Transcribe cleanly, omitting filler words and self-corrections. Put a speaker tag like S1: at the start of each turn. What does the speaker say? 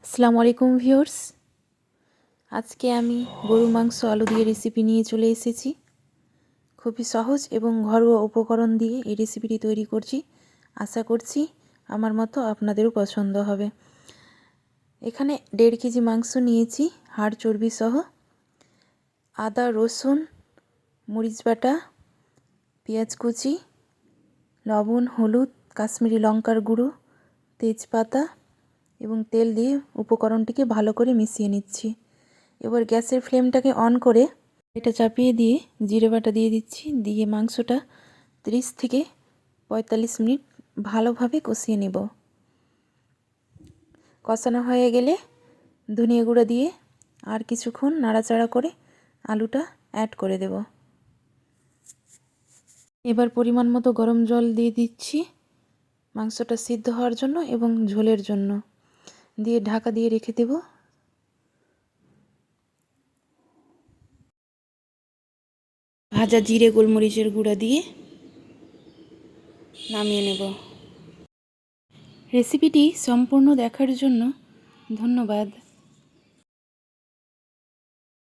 S1: আসসালামু আলাইকুম ভিউয়ার্স। আজকে আমি গরুর মাংস আলু দিয়ে রেসিপি নিয়ে চলে এসেছি। খুবই সহজ এবং ঘরোয়া উপকরণ দিয়ে এই রেসিপিটি তৈরি করছি। আশা করছি আমার মতো আপনাদেরও পছন্দ হবে। এখানে 1.5 কেজি মাংস নিয়েছি, হাড় চর্বি সহ। আদা, রসুন, মরিচ বাটা, পেঁয়াজ কুচি, লবণ, হলুদ, কাশ্মীরি লঙ্কার গুঁড়ো, তেজপাতা এবং তেল দিয়ে উপকরণটিকে ভালো করে মিশিয়ে নিচ্ছি। এবার গ্যাসের ফ্লেমটাকে অন করে এটা চাপিয়ে দিয়ে জিরে বাটা দিয়ে দিচ্ছি। দিয়ে মাংসটা 30 থেকে 45 মিনিট ভালোভাবে কষিয়ে নেব। কষানো হয়ে গেলে ধনিয়া গুঁড়ো দিয়ে আর কিছুক্ষণ নাড়াচাড়া করে আলুটা অ্যাড করে দেব। এবার পরিমাণ মতো গরম জল দিয়ে দিচ্ছি মাংসটা সিদ্ধ হওয়ার জন্য এবং ঝোলের জন্য। দিয়ে ঢাকা দিয়ে রেখে দেব। ভাজা জিরে গোলমরিচের গুঁড়া দিয়ে নামিয়ে নেব। রেসিপিটি সম্পূর্ণ দেখার জন্য ধন্যবাদ।